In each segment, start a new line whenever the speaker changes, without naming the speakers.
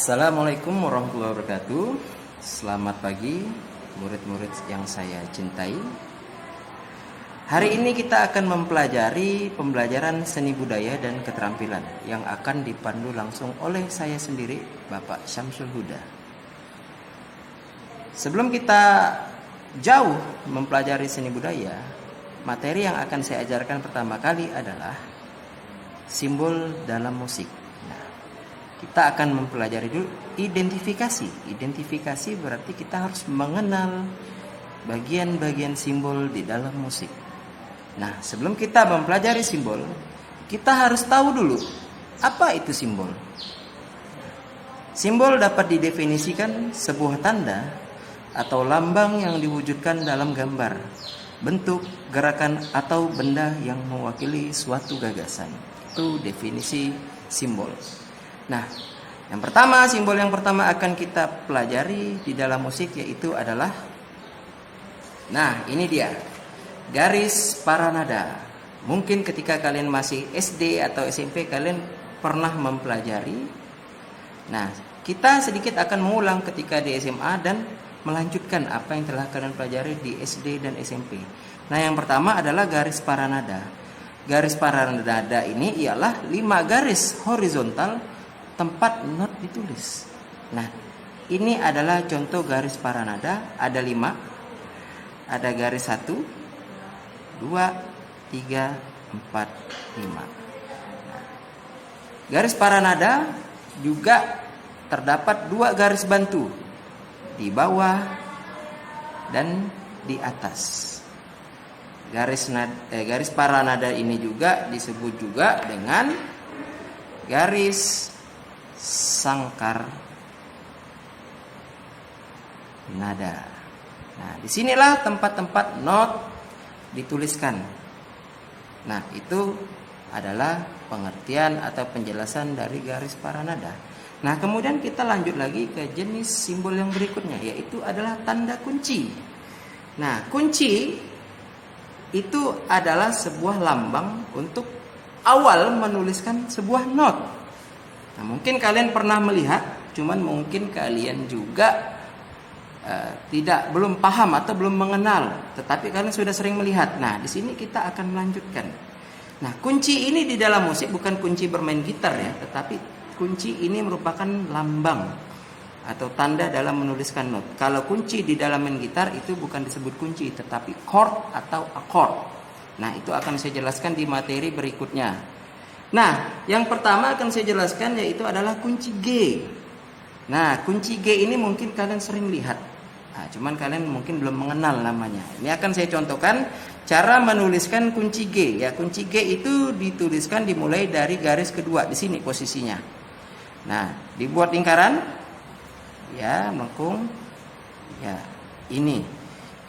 Assalamualaikum warahmatullahi wabarakatuh. Selamat pagi murid-murid yang saya cintai. Hari ini kita akan mempelajari pembelajaran seni budaya dan keterampilan yang akan dipandu langsung oleh saya sendiri, Bapak Syamsul Huda. Sebelum kita jauh mempelajari seni budaya, materi yang akan saya ajarkan pertama kali adalah simbol dalam musik. Kita akan mempelajari dulu identifikasi. Identifikasi berarti kita harus mengenal bagian-bagian simbol di dalam musik. Nah, sebelum kita mempelajari simbol, kita harus tahu dulu apa itu simbol. Simbol dapat didefinisikan sebuah tanda atau lambang yang diwujudkan dalam gambar, bentuk, gerakan, atau benda yang mewakili suatu gagasan. Itu definisi simbol. Nah, simbol yang pertama akan kita pelajari di dalam musik yaitu adalah, ini dia, garis paranada. Mungkin ketika kalian masih SD atau SMP kalian pernah mempelajari. Nah, kita sedikit akan mengulang ketika di SMA dan melanjutkan apa yang telah kalian pelajari di SD dan SMP. Nah, yang pertama adalah garis paranada. Garis paranada ini ialah 5 garis horizontal tempat not ditulis. Nah, ini adalah contoh garis paranada. Ada 5. Ada garis 1, 2, 3, 4, 5. Garis paranada juga terdapat 2 garis bantu di bawah dan di atas. Garis paranada ini juga disebut juga dengan garis sangkar nada. Nah, disinilah tempat-tempat not dituliskan. Nah, itu adalah pengertian atau penjelasan dari garis paranada. Nah, kemudian kita lanjut lagi ke jenis simbol yang berikutnya, yaitu adalah tanda kunci. Nah, kunci itu adalah sebuah lambang untuk awal menuliskan sebuah not. Nah, mungkin kalian pernah melihat, cuman mungkin kalian juga belum paham atau belum mengenal, tetapi kalian sudah sering melihat. Nah, di sini kita akan melanjutkan. Nah, kunci ini di dalam musik bukan kunci bermain gitar ya, tetapi kunci ini merupakan lambang atau tanda dalam menuliskan not. Kalau kunci di dalam main gitar itu bukan disebut kunci, tetapi chord atau akord. Nah, itu akan saya jelaskan di materi berikutnya. Nah, yang pertama akan saya jelaskan yaitu adalah kunci G. Nah, kunci G ini mungkin kalian sering lihat. Nah, cuman kalian mungkin belum mengenal namanya. Ini akan saya contohkan cara menuliskan kunci G. Ya, kunci G itu dituliskan dimulai dari garis kedua di sini posisinya. Nah, dibuat lingkaran. Ya, melengkung. Ya, ini.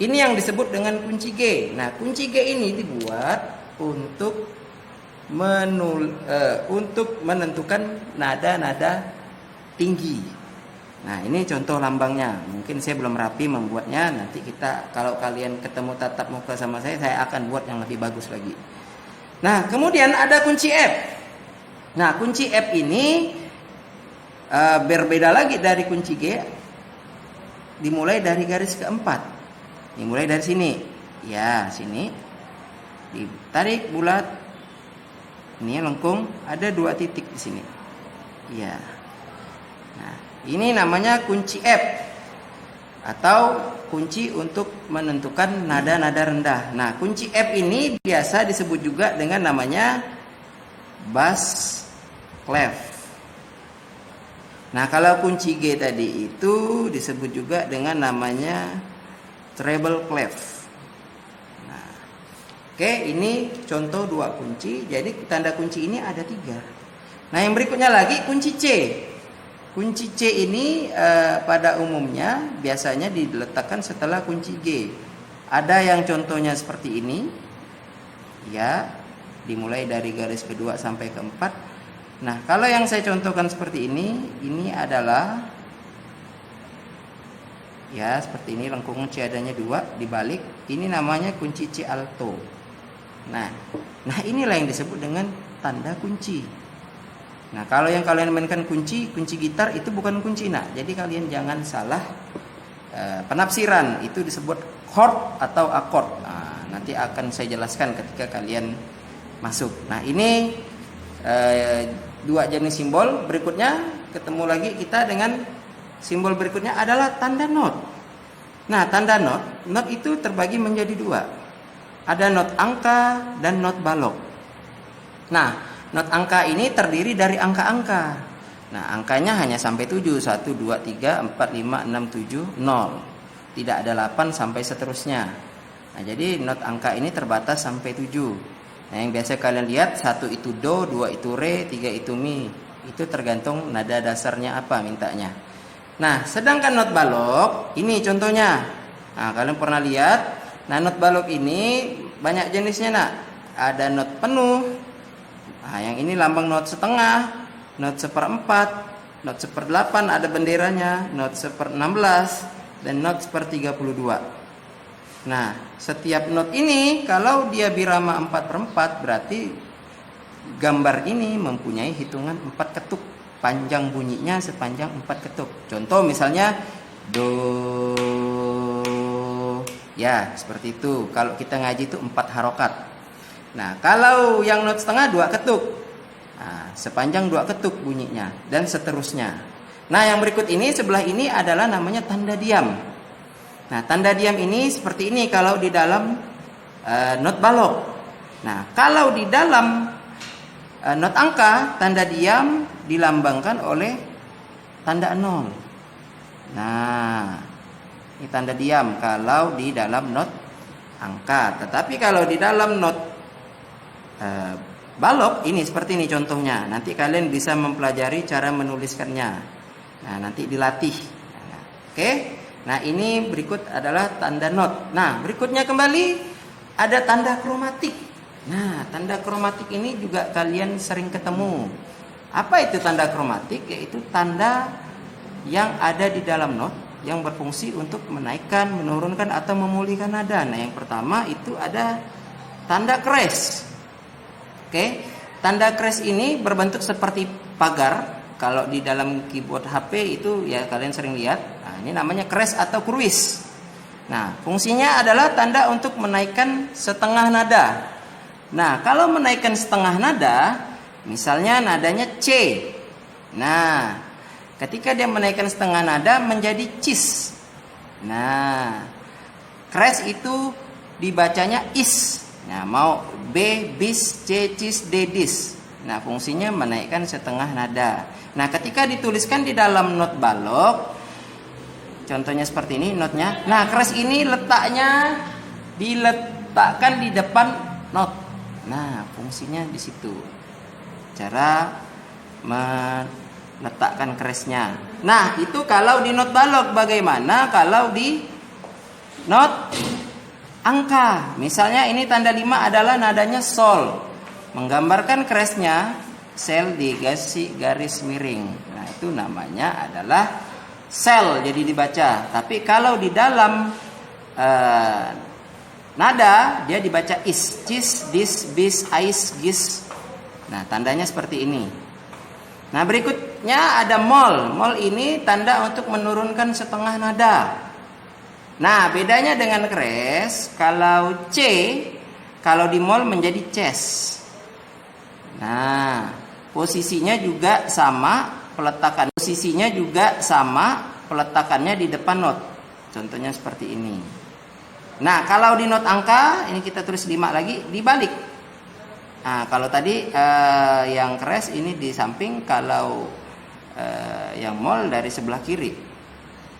Ini yang disebut dengan kunci G. Nah, kunci G ini dibuat untuk menentukan nada-nada tinggi. Nah, ini contoh lambangnya. Mungkin saya belum rapi membuatnya. Nanti kalau kalian ketemu tatap muka sama saya akan buat yang lebih bagus lagi. Nah, kemudian ada kunci F. Nah, kunci F ini berbeda lagi dari kunci G. Dimulai dari garis keempat. Dimulai dari sini. Ya, sini. Ditarik bulat. Ini lengkung, ada 2 titik di sini. Ya. Nah, ini namanya kunci F atau kunci untuk menentukan nada-nada rendah. Nah, kunci F ini biasa disebut juga dengan namanya bass clef. Nah, kalau kunci G tadi itu disebut juga dengan namanya treble clef. Oke, ini contoh 2 kunci. Jadi tanda kunci ini ada 3. Nah, yang berikutnya lagi kunci C. Kunci C ini pada umumnya biasanya diletakkan setelah kunci G. Ada yang contohnya seperti ini. Ya, dimulai dari garis kedua sampai keempat. Nah, kalau yang saya contohkan seperti ini adalah ya seperti ini, lengkung C adanya 2 dibalik. Ini namanya kunci C alto. Nah, inilah yang disebut dengan tanda kunci. Nah, kalau yang kalian mainkan kunci gitar itu bukan kunci nak. Jadi kalian jangan salah penafsiran. Itu disebut chord atau akord. Nah, nanti akan saya jelaskan ketika kalian masuk. Nah, ini dua jenis simbol. Berikutnya ketemu lagi kita dengan simbol berikutnya adalah tanda not. Nah, tanda not itu terbagi menjadi dua. Ada not angka dan not balok. Nah, not angka ini terdiri dari angka-angka. Nah, angkanya hanya sampai 7, 1, 2, 3, 4, 5, 6, 7, 0. Tidak ada 8 sampai seterusnya. Nah, jadi not angka ini terbatas sampai 7. Nah, yang biasa kalian lihat 1 itu do, 2 itu re, 3 itu mi. Itu tergantung nada dasarnya apa mintanya. Nah, sedangkan not balok ini contohnya. Nah, kalian pernah lihat. Nah, not balok ini banyak jenisnya nak. Ada not penuh. Nah, yang ini lambang not setengah, not 1/4, not 1/8 ada benderanya, not 1/16 dan not 1/32. Nah, setiap not ini kalau dia birama 4/4 berarti gambar ini mempunyai hitungan 4 ketuk. Panjang bunyinya sepanjang 4 ketuk. Contoh misalnya do, ya seperti itu. Kalau kita ngaji itu 4 harokat. Nah, kalau yang not setengah 2 ketuk. Nah, sepanjang 2 ketuk bunyinya dan seterusnya. Nah, yang berikut ini sebelah ini adalah namanya tanda diam. Nah, tanda diam ini seperti ini kalau di dalam not balok. Nah, kalau di dalam not angka tanda diam dilambangkan oleh tanda 0. Nah, ini tanda diam kalau di dalam not angka. Tetapi kalau di dalam not balok ini seperti ini contohnya. Nanti kalian bisa mempelajari cara menuliskannya. Nah, nanti dilatih. Nah, oke. Nah, ini berikut adalah tanda not. Nah, berikutnya kembali ada tanda kromatik. Nah, tanda kromatik ini juga kalian sering ketemu. Apa itu tanda kromatik? Yaitu tanda yang ada di dalam not yang berfungsi untuk menaikkan, menurunkan atau memulihkan nada. Nah, yang pertama itu ada tanda kres. Oke, tanda kres ini berbentuk seperti pagar. Kalau di dalam keyboard HP itu ya kalian sering lihat. Nah, ini namanya kres atau kruis. Nah, fungsinya adalah tanda untuk menaikkan setengah nada. Nah, kalau menaikkan setengah nada, misalnya nadanya C. Nah, ketika dia menaikkan setengah nada menjadi cis. Nah, kres itu dibacanya is. Nah, mau B, bis, C, cis, D, dis. Nah, fungsinya menaikkan setengah nada. Nah, ketika dituliskan di dalam not balok, contohnya seperti ini notnya. Nah, kres ini letaknya diletakkan di depan not. Nah, fungsinya di situ. Cara meletakkan kresnya. Nah, itu kalau di not balok. Bagaimana kalau di not angka? Misalnya ini tanda 5 adalah nadanya sol. Menggambarkan kresnya sel dikasih garis miring. Nah, itu namanya adalah sel, jadi dibaca. Tapi kalau di dalam nada dia dibaca is, cis, dis, bis, ais, gis. Nah, tandanya seperti ini. Nah, berikutnya ada mol. Mol ini tanda untuk menurunkan setengah nada. Nah, bedanya dengan kres, kalau C, kalau di mol menjadi ces. Nah, posisinya juga sama peletakannya di depan not. Contohnya seperti ini. Nah, kalau di not angka, ini kita tulis 5 lagi, dibalik. Nah, kalau tadi yang kres ini di samping, kalau yang mol dari sebelah kiri.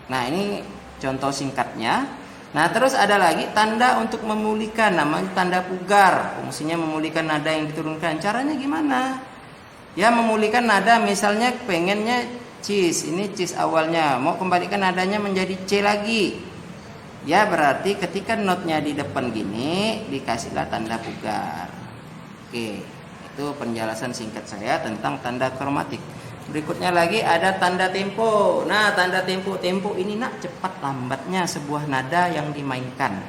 Nah, ini contoh singkatnya. Nah, terus ada lagi tanda untuk memulihkan, namanya tanda pugar. Fungsinya memulihkan nada yang diturunkan. Caranya gimana? Ya, memulihkan nada, misalnya pengennya cis, ini cis awalnya, mau kembalikan nadanya menjadi C lagi. Ya, berarti ketika notnya di depan gini, dikasihlah tanda pugar. Oke, itu penjelasan singkat saya tentang tanda kromatik. Berikutnya lagi ada tanda tempo. Nah, tanda tempo ini nak cepat lambatnya sebuah nada yang dimainkan.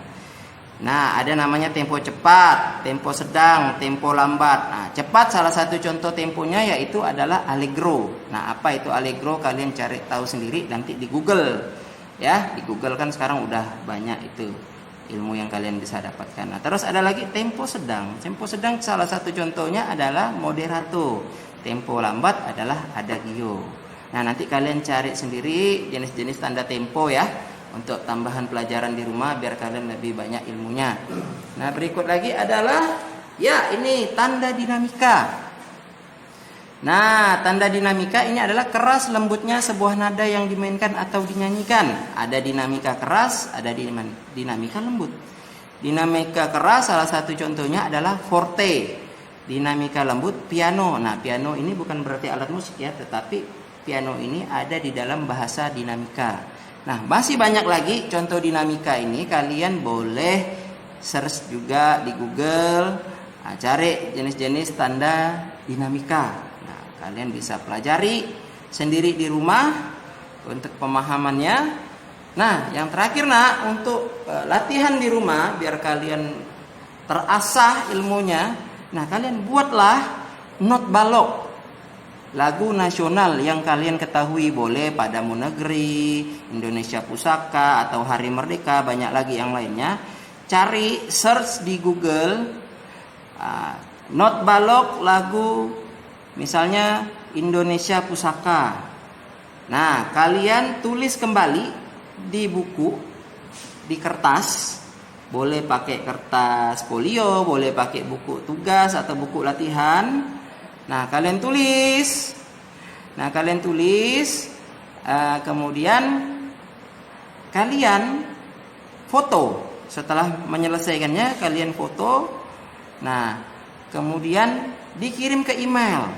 Nah, ada namanya tempo cepat, tempo sedang, tempo lambat. Nah, cepat salah satu contoh temponya yaitu adalah Allegro. Nah, apa itu Allegro? Kalian cari tahu sendiri nanti di Google. Ya, di Google kan sekarang udah banyak itu ilmu yang kalian bisa dapatkan. Nah, terus ada lagi tempo sedang. Tempo sedang salah satu contohnya adalah moderato. Tempo lambat adalah adagio. Nah, nanti kalian cari sendiri jenis-jenis tanda tempo ya. Untuk tambahan pelajaran di rumah biar kalian lebih banyak ilmunya. Nah, berikut lagi adalah ya ini tanda dinamika. Nah, tanda dinamika ini adalah keras lembutnya sebuah nada yang dimainkan atau dinyanyikan. Ada dinamika keras, ada dinamika lembut. Dinamika keras salah satu contohnya adalah forte. Dinamika lembut piano. Nah, piano ini bukan berarti alat musik ya, tetapi piano ini ada di dalam bahasa dinamika. Nah, masih banyak lagi contoh dinamika ini. Kalian boleh search juga di Google, cari jenis-jenis tanda dinamika. Nah, kalian bisa pelajari sendiri di rumah untuk pemahamannya. Nah, yang terakhir untuk latihan di rumah biar kalian terasah ilmunya. Nah, kalian buatlah not balok. Lagu nasional yang kalian ketahui, boleh Padamu Negeri, Indonesia Pusaka, atau Hari Merdeka, banyak lagi yang lainnya. Cari, search di Google, not balok lagu misalnya Indonesia Pusaka. Nah, kalian tulis kembali di buku, di kertas, boleh pakai kertas folio, boleh pakai buku tugas atau buku latihan. Nah, kalian tulis. Kemudian kalian foto. Setelah menyelesaikannya, kalian foto. Nah, kemudian dikirim ke email.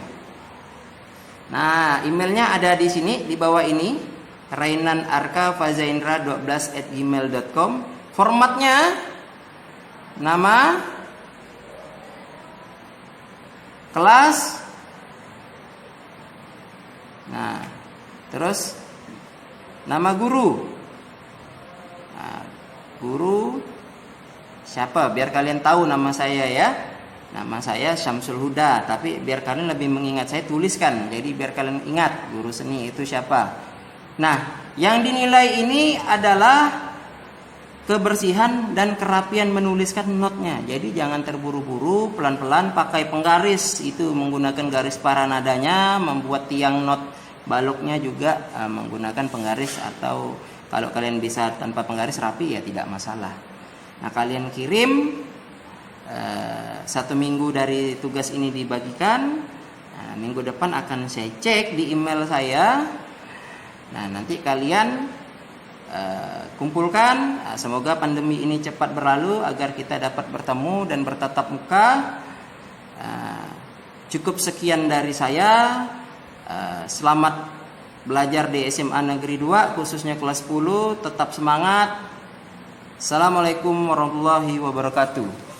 Nah, emailnya ada di sini, di bawah ini. rainanarkafazaindra12@gmail.com. Formatnya nama, kelas. Nah, terus nama guru. Nah, guru siapa? Biar kalian tahu nama saya ya. Nama saya Syamsul Huda, tapi biar kalian lebih mengingat saya tuliskan. Jadi biar kalian ingat guru seni itu siapa. Nah, yang dinilai ini adalah kebersihan dan kerapian menuliskan notnya. Jadi jangan terburu-buru, pelan-pelan pakai penggaris. Itu menggunakan garis para nadanya, membuat tiang not baloknya juga menggunakan penggaris, atau kalau kalian bisa tanpa penggaris rapi ya tidak masalah. Nah, kalian kirim 1 minggu dari tugas ini dibagikan. Nah, minggu depan akan saya cek di email saya. Nah, nanti kalian kumpulkan. Semoga pandemi ini cepat berlalu agar kita dapat bertemu dan bertatap muka. Cukup sekian dari saya. Selamat belajar di SMA Negeri 2, khususnya kelas 10. Tetap semangat. Assalamualaikum warahmatullahi wabarakatuh.